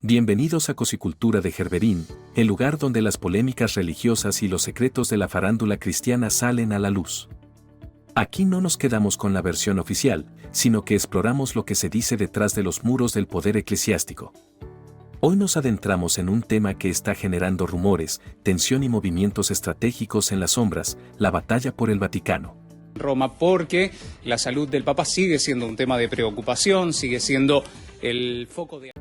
Bienvenidos a Cosicultura de Gerberín, el lugar donde las polémicas religiosas y los secretos de la farándula cristiana salen a la luz. Aquí no nos quedamos con la versión oficial, sino que exploramos lo que se dice detrás de los muros del poder eclesiástico. Hoy nos adentramos en un tema que está generando rumores, tensión y movimientos estratégicos en las sombras, la batalla por el Vaticano. Roma, porque la salud del Papa sigue siendo un tema de preocupación, sigue siendo el foco de...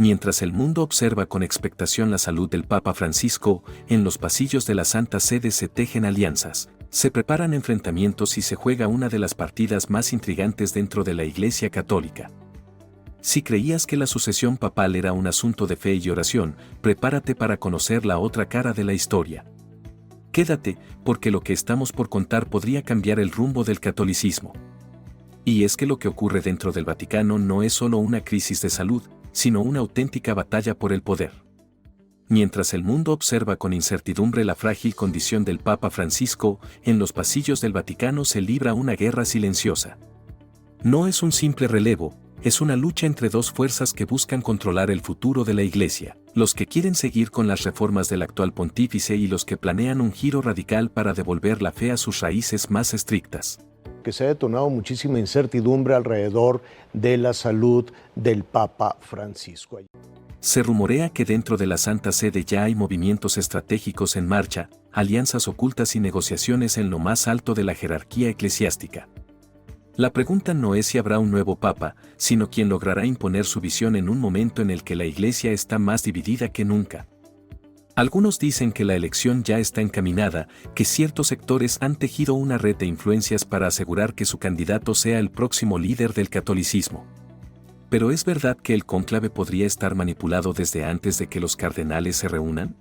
Mientras el mundo observa con expectación la salud del Papa Francisco, en los pasillos de la Santa Sede se tejen alianzas, se preparan enfrentamientos y se juega una de las partidas más intrigantes dentro de la Iglesia Católica. Si creías que la sucesión papal era un asunto de fe y oración, prepárate para conocer la otra cara de la historia. Quédate, porque lo que estamos por contar podría cambiar el rumbo del catolicismo. Y es que lo que ocurre dentro del Vaticano no es solo una crisis de salud, sino una auténtica batalla por el poder. Mientras el mundo observa con incertidumbre la frágil condición del Papa Francisco, en los pasillos del Vaticano se libra una guerra silenciosa. No es un simple relevo, es una lucha entre dos fuerzas que buscan controlar el futuro de la Iglesia, los que quieren seguir con las reformas del actual pontífice y los que planean un giro radical para devolver la fe a sus raíces más estrictas. Que se ha detonado muchísima incertidumbre alrededor de la salud del Papa Francisco. Se rumorea que dentro de la Santa Sede ya hay movimientos estratégicos en marcha, alianzas ocultas y negociaciones en lo más alto de la jerarquía eclesiástica. La pregunta no es si habrá un nuevo Papa, sino quién logrará imponer su visión en un momento en el que la Iglesia está más dividida que nunca. Algunos dicen que la elección ya está encaminada, que ciertos sectores han tejido una red de influencias para asegurar que su candidato sea el próximo líder del catolicismo. ¿Pero es verdad que el cónclave podría estar manipulado desde antes de que los cardenales se reúnan?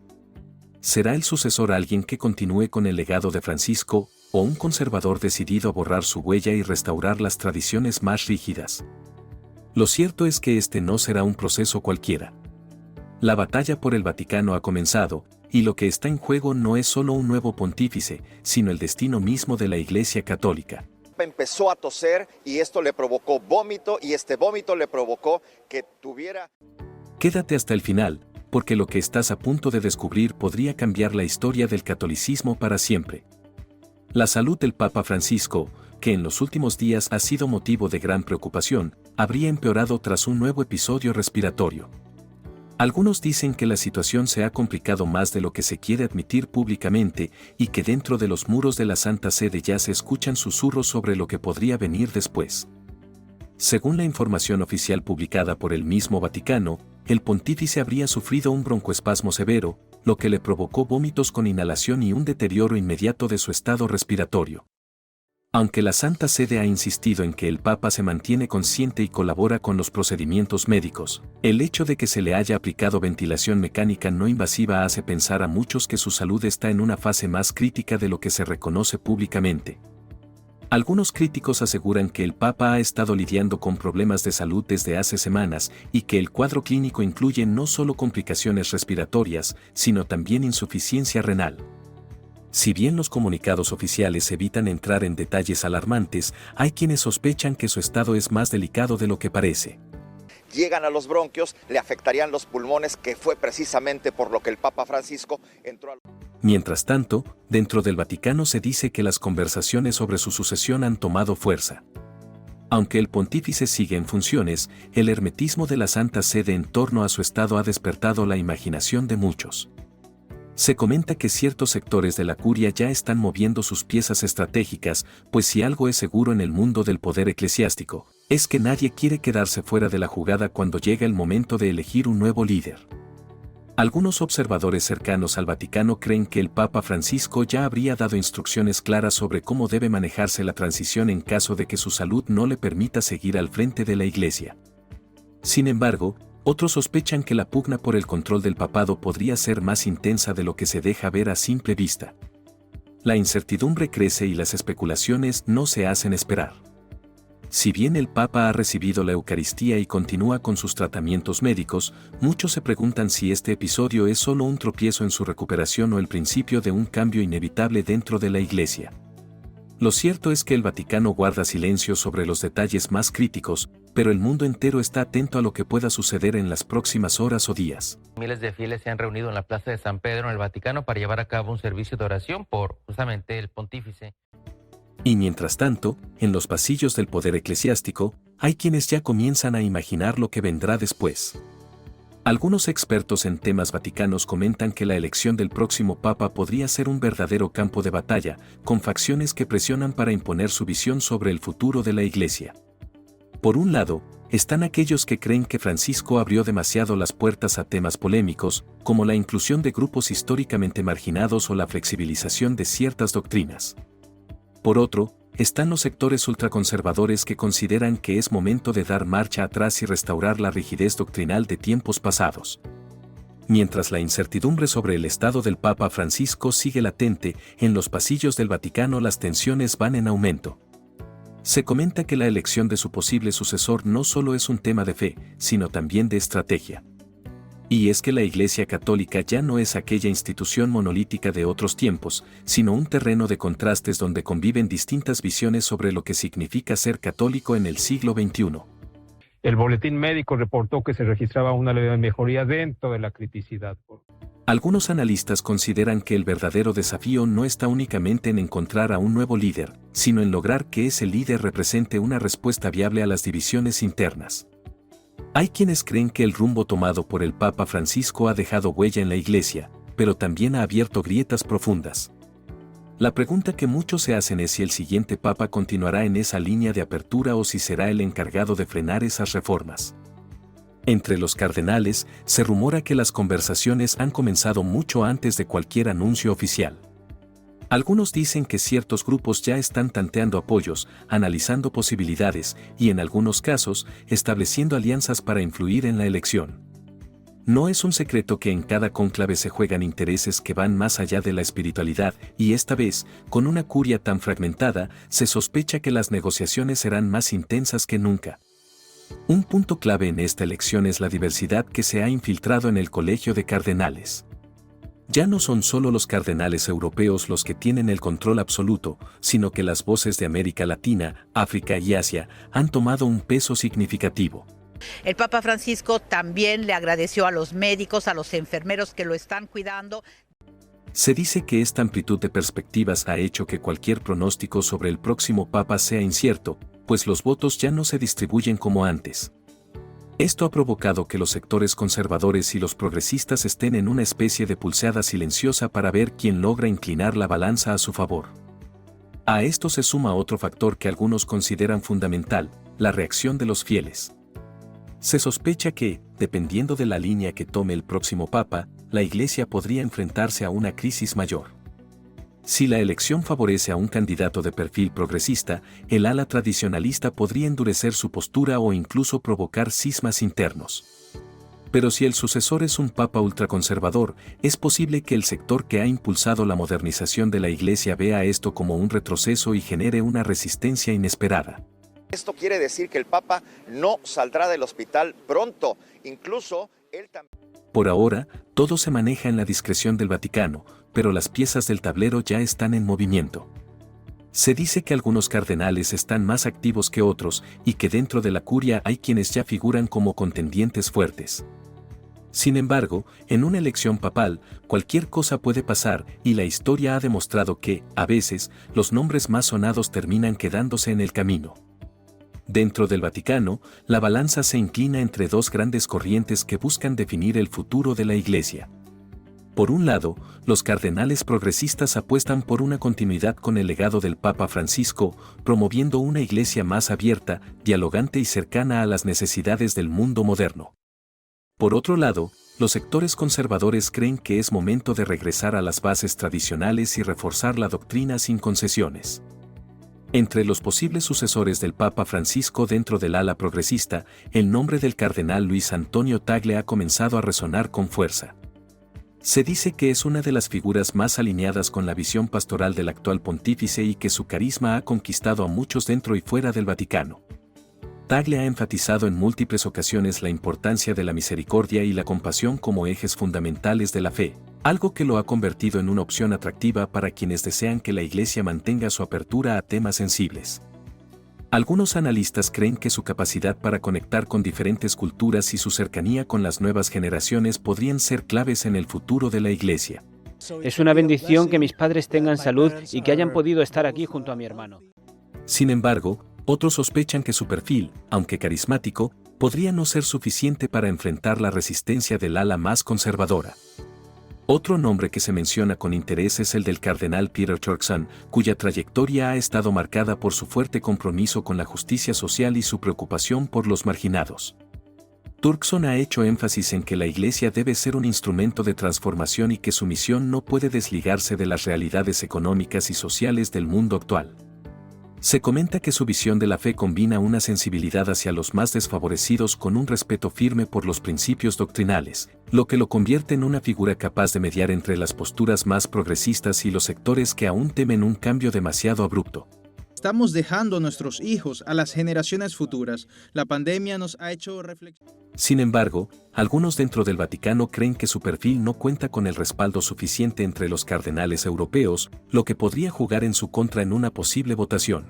¿Será el sucesor alguien que continúe con el legado de Francisco, o un conservador decidido a borrar su huella y restaurar las tradiciones más rígidas? Lo cierto es que este no será un proceso cualquiera. La batalla por el Vaticano ha comenzado, y lo que está en juego no es solo un nuevo pontífice, sino el destino mismo de la Iglesia Católica. Empezó a toser y esto le provocó vómito y este vómito le provocó que tuviera... Quédate hasta el final, porque lo que estás a punto de descubrir podría cambiar la historia del catolicismo para siempre. La salud del Papa Francisco, que en los últimos días ha sido motivo de gran preocupación, habría empeorado tras un nuevo episodio respiratorio. Algunos dicen que la situación se ha complicado más de lo que se quiere admitir públicamente y que dentro de los muros de la Santa Sede ya se escuchan susurros sobre lo que podría venir después. Según la información oficial publicada por el mismo Vaticano, el pontífice habría sufrido un broncoespasmo severo, lo que le provocó vómitos con inhalación y un deterioro inmediato de su estado respiratorio. Aunque la Santa Sede ha insistido en que el Papa se mantiene consciente y colabora con los procedimientos médicos, el hecho de que se le haya aplicado ventilación mecánica no invasiva hace pensar a muchos que su salud está en una fase más crítica de lo que se reconoce públicamente. Algunos críticos aseguran que el Papa ha estado lidiando con problemas de salud desde hace semanas y que el cuadro clínico incluye no solo complicaciones respiratorias, sino también insuficiencia renal. Si bien los comunicados oficiales evitan entrar en detalles alarmantes, hay quienes sospechan que su estado es más delicado de lo que parece. Llegan a los bronquios, le afectarían los pulmones, que fue precisamente por lo que el Papa Francisco entró al... Mientras tanto, dentro del Vaticano se dice que las conversaciones sobre su sucesión han tomado fuerza. Aunque el pontífice sigue en funciones, el hermetismo de la Santa Sede en torno a su estado ha despertado la imaginación de muchos. Se comenta que ciertos sectores de la curia ya están moviendo sus piezas estratégicas, pues si algo es seguro en el mundo del poder eclesiástico, es que nadie quiere quedarse fuera de la jugada cuando llega el momento de elegir un nuevo líder. Algunos observadores cercanos al Vaticano creen que el Papa Francisco ya habría dado instrucciones claras sobre cómo debe manejarse la transición en caso de que su salud no le permita seguir al frente de la Iglesia. Sin embargo, otros sospechan que la pugna por el control del papado podría ser más intensa de lo que se deja ver a simple vista. La incertidumbre crece y las especulaciones no se hacen esperar. Si bien el Papa ha recibido la Eucaristía y continúa con sus tratamientos médicos, muchos se preguntan si este episodio es solo un tropiezo en su recuperación o el principio de un cambio inevitable dentro de la Iglesia. Lo cierto es que el Vaticano guarda silencio sobre los detalles más críticos, pero el mundo entero está atento a lo que pueda suceder en las próximas horas o días. Miles de fieles se han reunido en la Plaza de San Pedro en el Vaticano para llevar a cabo un servicio de oración por justamente el pontífice. Y mientras tanto, en los pasillos del poder eclesiástico, hay quienes ya comienzan a imaginar lo que vendrá después. Algunos expertos en temas vaticanos comentan que la elección del próximo papa podría ser un verdadero campo de batalla, con facciones que presionan para imponer su visión sobre el futuro de la Iglesia. Por un lado, están aquellos que creen que Francisco abrió demasiado las puertas a temas polémicos, como la inclusión de grupos históricamente marginados o la flexibilización de ciertas doctrinas. Por otro, están los sectores ultraconservadores que consideran que es momento de dar marcha atrás y restaurar la rigidez doctrinal de tiempos pasados. Mientras la incertidumbre sobre el estado del Papa Francisco sigue latente, en los pasillos del Vaticano las tensiones van en aumento. Se comenta que la elección de su posible sucesor no solo es un tema de fe, sino también de estrategia. Y es que la Iglesia Católica ya no es aquella institución monolítica de otros tiempos, sino un terreno de contrastes donde conviven distintas visiones sobre lo que significa ser católico en el siglo XXI. El boletín médico reportó que se registraba una leve mejoría dentro de la criticidad. Algunos analistas consideran que el verdadero desafío no está únicamente en encontrar a un nuevo líder, sino en lograr que ese líder represente una respuesta viable a las divisiones internas. Hay quienes creen que el rumbo tomado por el Papa Francisco ha dejado huella en la Iglesia, pero también ha abierto grietas profundas. La pregunta que muchos se hacen es si el siguiente Papa continuará en esa línea de apertura o si será el encargado de frenar esas reformas. Entre los cardenales, se rumora que las conversaciones han comenzado mucho antes de cualquier anuncio oficial. Algunos dicen que ciertos grupos ya están tanteando apoyos, analizando posibilidades y en algunos casos, estableciendo alianzas para influir en la elección. No es un secreto que en cada cónclave se juegan intereses que van más allá de la espiritualidad y esta vez, con una curia tan fragmentada, se sospecha que las negociaciones serán más intensas que nunca. Un punto clave en esta elección es la diversidad que se ha infiltrado en el Colegio de Cardenales. Ya no son solo los cardenales europeos los que tienen el control absoluto, sino que las voces de América Latina, África y Asia han tomado un peso significativo. El Papa Francisco también le agradeció a los médicos, a los enfermeros que lo están cuidando. Se dice que esta amplitud de perspectivas ha hecho que cualquier pronóstico sobre el próximo Papa sea incierto, pues los votos ya no se distribuyen como antes. Esto ha provocado que los sectores conservadores y los progresistas estén en una especie de pulseada silenciosa para ver quién logra inclinar la balanza a su favor. A esto se suma otro factor que algunos consideran fundamental, la reacción de los fieles. Se sospecha que, dependiendo de la línea que tome el próximo Papa, la Iglesia podría enfrentarse a una crisis mayor. Si la elección favorece a un candidato de perfil progresista, el ala tradicionalista podría endurecer su postura o incluso provocar cismas internos. Pero si el sucesor es un papa ultraconservador, es posible que el sector que ha impulsado la modernización de la Iglesia vea esto como un retroceso y genere una resistencia inesperada. Esto quiere decir que el Papa no saldrá del hospital pronto, incluso él también. Por ahora, todo se maneja en la discreción del Vaticano, pero las piezas del tablero ya están en movimiento. Se dice que algunos cardenales están más activos que otros y que dentro de la curia hay quienes ya figuran como contendientes fuertes. Sin embargo, en una elección papal, cualquier cosa puede pasar y la historia ha demostrado que, a veces, los nombres más sonados terminan quedándose en el camino. Dentro del Vaticano, la balanza se inclina entre dos grandes corrientes que buscan definir el futuro de la Iglesia. Por un lado, los cardenales progresistas apuestan por una continuidad con el legado del Papa Francisco, promoviendo una Iglesia más abierta, dialogante y cercana a las necesidades del mundo moderno. Por otro lado, los sectores conservadores creen que es momento de regresar a las bases tradicionales y reforzar la doctrina sin concesiones. Entre los posibles sucesores del Papa Francisco dentro del ala progresista, el nombre del cardenal Luis Antonio Tagle ha comenzado a resonar con fuerza. Se dice que es una de las figuras más alineadas con la visión pastoral del actual pontífice y que su carisma ha conquistado a muchos dentro y fuera del Vaticano. Tagle ha enfatizado en múltiples ocasiones la importancia de la misericordia y la compasión como ejes fundamentales de la fe, algo que lo ha convertido en una opción atractiva para quienes desean que la Iglesia mantenga su apertura a temas sensibles. Algunos analistas creen que su capacidad para conectar con diferentes culturas y su cercanía con las nuevas generaciones podrían ser claves en el futuro de la Iglesia. Es una bendición que mis padres tengan salud y que hayan podido estar aquí junto a mi hermano. Sin embargo, otros sospechan que su perfil, aunque carismático, podría no ser suficiente para enfrentar la resistencia del ala más conservadora. Otro nombre que se menciona con interés es el del cardenal Peter Turkson, cuya trayectoria ha estado marcada por su fuerte compromiso con la justicia social y su preocupación por los marginados. Turkson ha hecho énfasis en que la Iglesia debe ser un instrumento de transformación y que su misión no puede desligarse de las realidades económicas y sociales del mundo actual. Se comenta que su visión de la fe combina una sensibilidad hacia los más desfavorecidos con un respeto firme por los principios doctrinales, lo que lo convierte en una figura capaz de mediar entre las posturas más progresistas y los sectores que aún temen un cambio demasiado abrupto. Estamos dejando a nuestros hijos a las generaciones futuras. La pandemia nos ha hecho reflexionar. Sin embargo, algunos dentro del Vaticano creen que su perfil no cuenta con el respaldo suficiente entre los cardenales europeos, lo que podría jugar en su contra en una posible votación.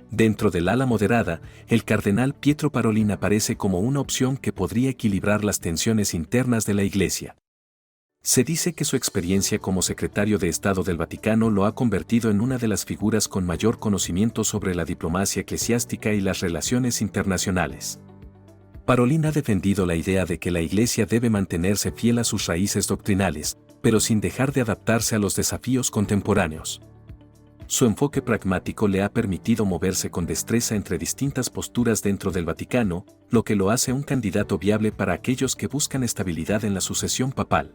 Dentro del ala moderada, el cardenal Pietro Parolin aparece como una opción que podría equilibrar las tensiones internas de la Iglesia. Se dice que su experiencia como secretario de Estado del Vaticano lo ha convertido en una de las figuras con mayor conocimiento sobre la diplomacia eclesiástica y las relaciones internacionales. Parolin ha defendido la idea de que la Iglesia debe mantenerse fiel a sus raíces doctrinales, pero sin dejar de adaptarse a los desafíos contemporáneos. Su enfoque pragmático le ha permitido moverse con destreza entre distintas posturas dentro del Vaticano, lo que lo hace un candidato viable para aquellos que buscan estabilidad en la sucesión papal.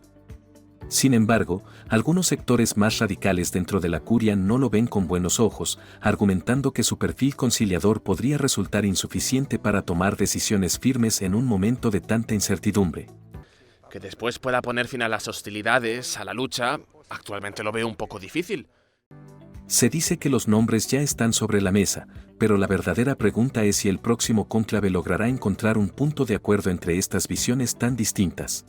Sin embargo, algunos sectores más radicales dentro de la curia no lo ven con buenos ojos, argumentando que su perfil conciliador podría resultar insuficiente para tomar decisiones firmes en un momento de tanta incertidumbre. Que después pueda poner fin a las hostilidades, a la lucha, actualmente lo veo un poco difícil. Se dice que los nombres ya están sobre la mesa, pero la verdadera pregunta es si el próximo cónclave logrará encontrar un punto de acuerdo entre estas visiones tan distintas.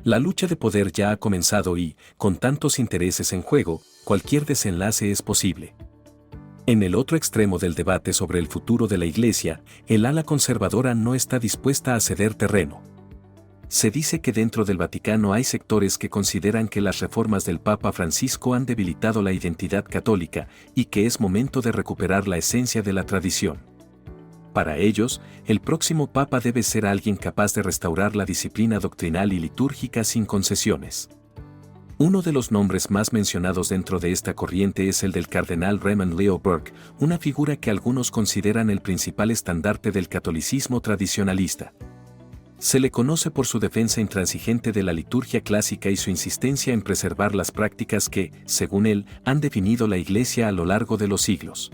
La lucha de poder ya ha comenzado y, con tantos intereses en juego, cualquier desenlace es posible. En el otro extremo del debate sobre el futuro de la Iglesia, el ala conservadora no está dispuesta a ceder terreno. Se dice que dentro del Vaticano hay sectores que consideran que las reformas del Papa Francisco han debilitado la identidad católica y que es momento de recuperar la esencia de la tradición. Para ellos, el próximo Papa debe ser alguien capaz de restaurar la disciplina doctrinal y litúrgica sin concesiones. Uno de los nombres más mencionados dentro de esta corriente es el del cardenal Raymond Leo Burke, una figura que algunos consideran el principal estandarte del catolicismo tradicionalista. Se le conoce por su defensa intransigente de la liturgia clásica y su insistencia en preservar las prácticas que, según él, han definido la Iglesia a lo largo de los siglos.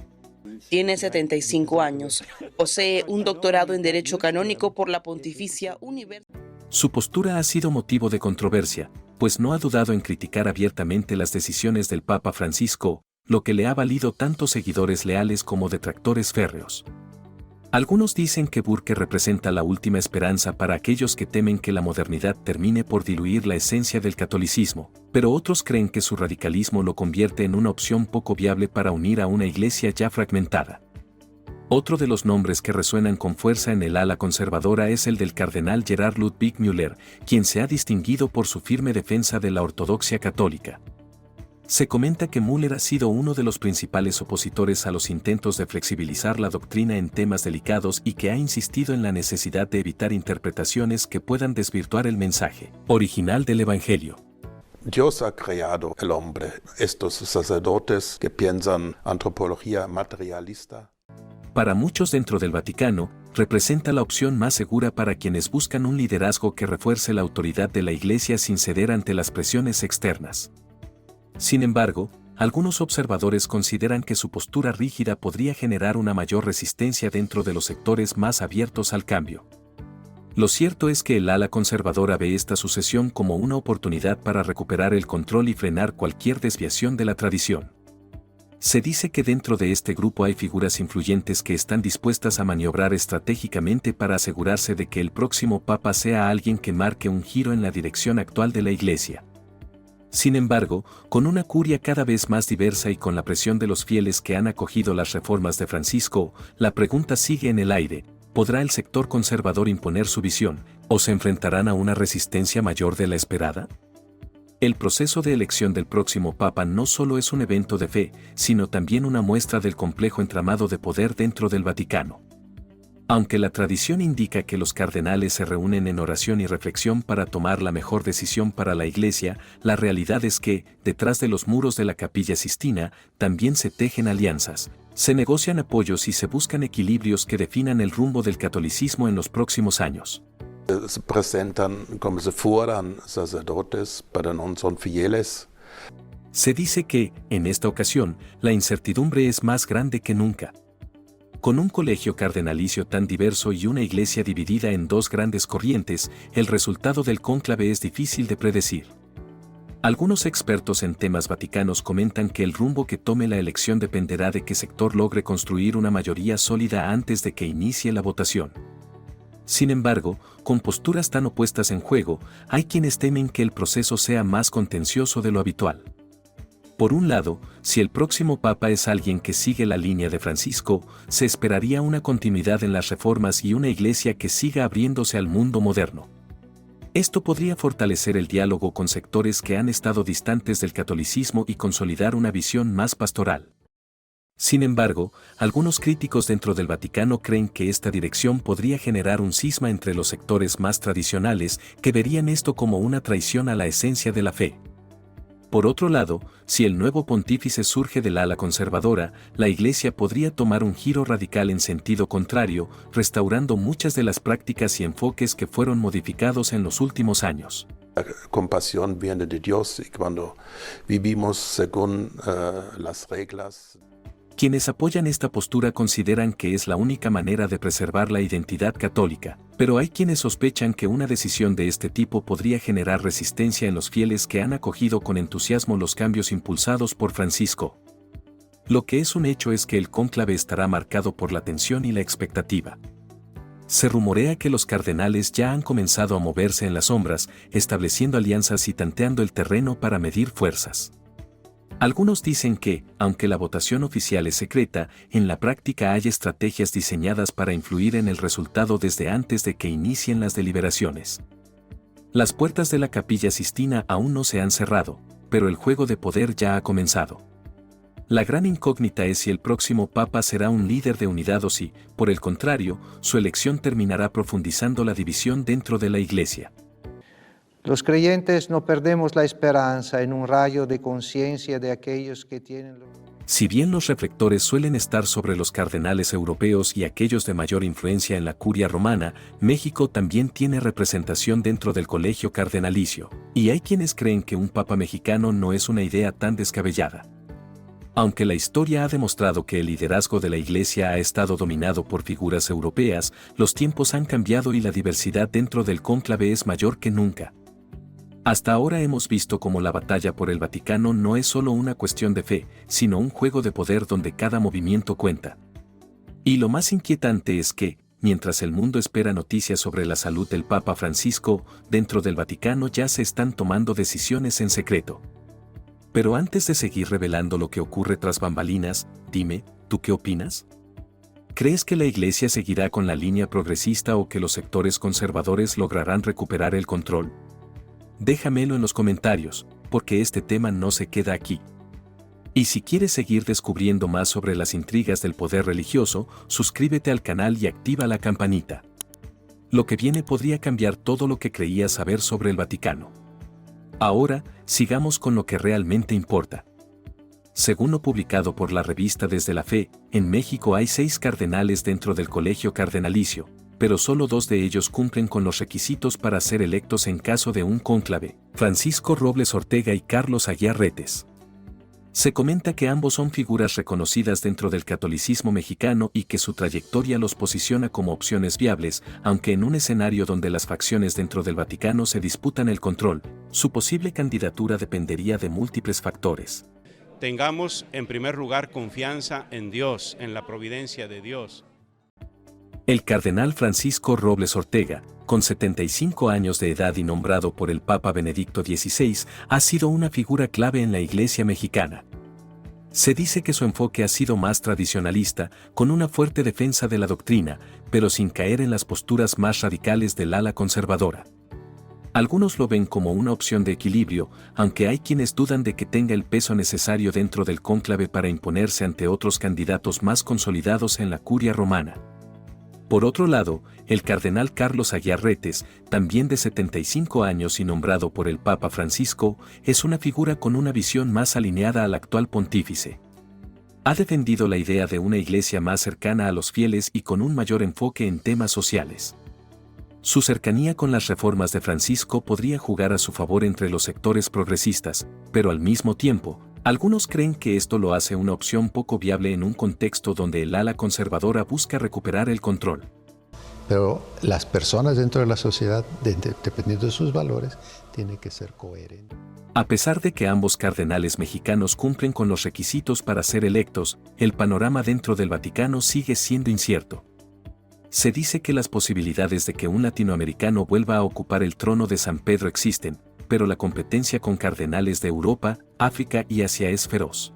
Tiene 75 años. Posee un doctorado en Derecho Canónico por la Pontificia Universidad. Su postura ha sido motivo de controversia, pues no ha dudado en criticar abiertamente las decisiones del Papa Francisco, lo que le ha valido tanto seguidores leales como detractores férreos. Algunos dicen que Burke representa la última esperanza para aquellos que temen que la modernidad termine por diluir la esencia del catolicismo, pero otros creen que su radicalismo lo convierte en una opción poco viable para unir a una iglesia ya fragmentada. Otro de los nombres que resuenan con fuerza en el ala conservadora es el del cardenal Gerhard Ludwig Müller, quien se ha distinguido por su firme defensa de la ortodoxia católica. Se comenta que Müller ha sido uno de los principales opositores a los intentos de flexibilizar la doctrina en temas delicados y que ha insistido en la necesidad de evitar interpretaciones que puedan desvirtuar el mensaje original del Evangelio. Dios ha creado el hombre, estos sacerdotes que piensan antropología materialista. Para muchos dentro del Vaticano, representa la opción más segura para quienes buscan un liderazgo que refuerce la autoridad de la Iglesia sin ceder ante las presiones externas. Sin embargo, algunos observadores consideran que su postura rígida podría generar una mayor resistencia dentro de los sectores más abiertos al cambio. Lo cierto es que el ala conservadora ve esta sucesión como una oportunidad para recuperar el control y frenar cualquier desviación de la tradición. Se dice que dentro de este grupo hay figuras influyentes que están dispuestas a maniobrar estratégicamente para asegurarse de que el próximo papa sea alguien que marque un giro en la dirección actual de la Iglesia. Sin embargo, con una curia cada vez más diversa y con la presión de los fieles que han acogido las reformas de Francisco, la pregunta sigue en el aire: ¿podrá el sector conservador imponer su visión, o se enfrentarán a una resistencia mayor de la esperada? El proceso de elección del próximo Papa no solo es un evento de fe, sino también una muestra del complejo entramado de poder dentro del Vaticano. Aunque la tradición indica que los cardenales se reúnen en oración y reflexión para tomar la mejor decisión para la Iglesia, la realidad es que, detrás de los muros de la Capilla Sistina, también se tejen alianzas, se negocian apoyos y se buscan equilibrios que definan el rumbo del catolicismo en los próximos años. Se presentan como si fueran sacerdotes, pero no son fieles. Se dice que, en esta ocasión, la incertidumbre es más grande que nunca. Con un colegio cardenalicio tan diverso y una iglesia dividida en dos grandes corrientes, el resultado del cónclave es difícil de predecir. Algunos expertos en temas vaticanos comentan que el rumbo que tome la elección dependerá de qué sector logre construir una mayoría sólida antes de que inicie la votación. Sin embargo, con posturas tan opuestas en juego, hay quienes temen que el proceso sea más contencioso de lo habitual. Por un lado, si el próximo Papa es alguien que sigue la línea de Francisco, se esperaría una continuidad en las reformas y una iglesia que siga abriéndose al mundo moderno. Esto podría fortalecer el diálogo con sectores que han estado distantes del catolicismo y consolidar una visión más pastoral. Sin embargo, algunos críticos dentro del Vaticano creen que esta dirección podría generar un cisma entre los sectores más tradicionales que verían esto como una traición a la esencia de la fe. Por otro lado, si el nuevo pontífice surge del ala conservadora, la Iglesia podría tomar un giro radical en sentido contrario, restaurando muchas de las prácticas y enfoques que fueron modificados en los últimos años. La compasión viene de Dios y cuando vivimos según las reglas. Quienes apoyan esta postura consideran que es la única manera de preservar la identidad católica, pero hay quienes sospechan que una decisión de este tipo podría generar resistencia en los fieles que han acogido con entusiasmo los cambios impulsados por Francisco. Lo que es un hecho es que el cónclave estará marcado por la tensión y la expectativa. Se rumorea que los cardenales ya han comenzado a moverse en las sombras, estableciendo alianzas y tanteando el terreno para medir fuerzas. Algunos dicen que, aunque la votación oficial es secreta, en la práctica hay estrategias diseñadas para influir en el resultado desde antes de que inicien las deliberaciones. Las puertas de la Capilla Sistina aún no se han cerrado, pero el juego de poder ya ha comenzado. La gran incógnita es si el próximo Papa será un líder de unidad o si, por el contrario, su elección terminará profundizando la división dentro de la Iglesia. Los creyentes no perdemos la esperanza en un rayo de conciencia de aquellos que tienen... Si bien los reflectores suelen estar sobre los cardenales europeos y aquellos de mayor influencia en la curia romana, México también tiene representación dentro del colegio cardenalicio, y hay quienes creen que un papa mexicano no es una idea tan descabellada. Aunque la historia ha demostrado que el liderazgo de la Iglesia ha estado dominado por figuras europeas, los tiempos han cambiado y la diversidad dentro del cónclave es mayor que nunca. Hasta ahora hemos visto cómo la batalla por el Vaticano no es solo una cuestión de fe, sino un juego de poder donde cada movimiento cuenta. Y lo más inquietante es que, mientras el mundo espera noticias sobre la salud del Papa Francisco, dentro del Vaticano ya se están tomando decisiones en secreto. Pero antes de seguir revelando lo que ocurre tras bambalinas, dime, ¿tú qué opinas? ¿Crees que la Iglesia seguirá con la línea progresista o que los sectores conservadores lograrán recuperar el control? Déjamelo en los comentarios, porque este tema no se queda aquí. Y si quieres seguir descubriendo más sobre las intrigas del poder religioso, suscríbete al canal y activa la campanita. Lo que viene podría cambiar todo lo que creías saber sobre el Vaticano. Ahora, sigamos con lo que realmente importa. Según lo publicado por la revista Desde la Fe, en México hay 6 cardenales dentro del colegio cardenalicio, pero solo 2 de ellos cumplen con los requisitos para ser electos en caso de un cónclave: Francisco Robles Ortega y Carlos Aguiar Retes. Se comenta que ambos son figuras reconocidas dentro del catolicismo mexicano y que su trayectoria los posiciona como opciones viables, aunque en un escenario donde las facciones dentro del Vaticano se disputan el control, su posible candidatura dependería de múltiples factores. Tengamos en primer lugar confianza en Dios, en la providencia de Dios. El cardenal Francisco Robles Ortega, con 75 años de edad y nombrado por el Papa Benedicto XVI, ha sido una figura clave en la Iglesia mexicana. Se dice que su enfoque ha sido más tradicionalista, con una fuerte defensa de la doctrina, pero sin caer en las posturas más radicales del ala conservadora. Algunos lo ven como una opción de equilibrio, aunque hay quienes dudan de que tenga el peso necesario dentro del cónclave para imponerse ante otros candidatos más consolidados en la curia romana. Por otro lado, el cardenal Carlos Aguiar Retes, también de 75 años y nombrado por el Papa Francisco, es una figura con una visión más alineada al actual pontífice. Ha defendido la idea de una iglesia más cercana a los fieles y con un mayor enfoque en temas sociales. Su cercanía con las reformas de Francisco podría jugar a su favor entre los sectores progresistas, pero al mismo tiempo, algunos creen que esto lo hace una opción poco viable en un contexto donde el ala conservadora busca recuperar el control. Pero las personas dentro de la sociedad, dependiendo de sus valores, tienen que ser coherentes. A pesar de que ambos cardenales mexicanos cumplen con los requisitos para ser electos, el panorama dentro del Vaticano sigue siendo incierto. Se dice que las posibilidades de que un latinoamericano vuelva a ocupar el trono de San Pedro existen, pero la competencia con cardenales de Europa, África y Asia es feroz.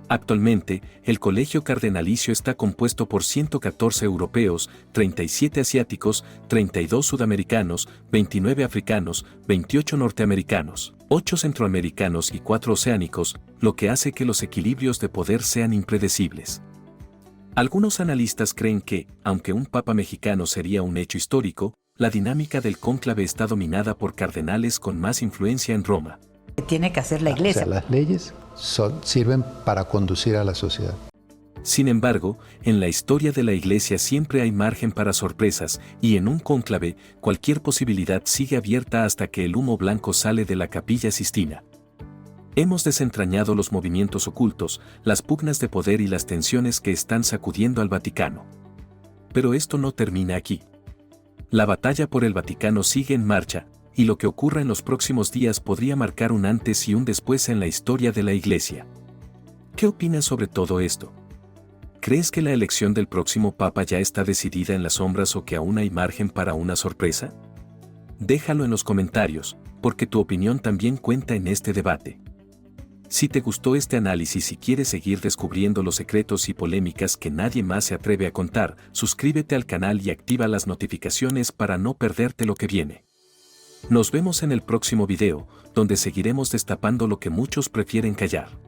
Actualmente, el colegio cardenalicio está compuesto por 114 europeos, 37 asiáticos, 32 sudamericanos, 29 africanos, 28 norteamericanos, 8 centroamericanos y 4 oceánicos, lo que hace que los equilibrios de poder sean impredecibles. Algunos analistas creen que, aunque un papa mexicano sería un hecho histórico, la dinámica del cónclave está dominada por cardenales con más influencia en Roma. Tiene que hacer la Iglesia. O sea, las leyes sirven para conducir a la sociedad. Sin embargo, en la historia de la Iglesia siempre hay margen para sorpresas, y en un cónclave, cualquier posibilidad sigue abierta hasta que el humo blanco sale de la Capilla Sistina. Hemos desentrañado los movimientos ocultos, las pugnas de poder y las tensiones que están sacudiendo al Vaticano. Pero esto no termina aquí. La batalla por el Vaticano sigue en marcha, y lo que ocurra en los próximos días podría marcar un antes y un después en la historia de la Iglesia. ¿Qué opinas sobre todo esto? ¿Crees que la elección del próximo Papa ya está decidida en las sombras o que aún hay margen para una sorpresa? Déjalo en los comentarios, porque tu opinión también cuenta en este debate. Si te gustó este análisis y quieres seguir descubriendo los secretos y polémicas que nadie más se atreve a contar, suscríbete al canal y activa las notificaciones para no perderte lo que viene. Nos vemos en el próximo video, donde seguiremos destapando lo que muchos prefieren callar.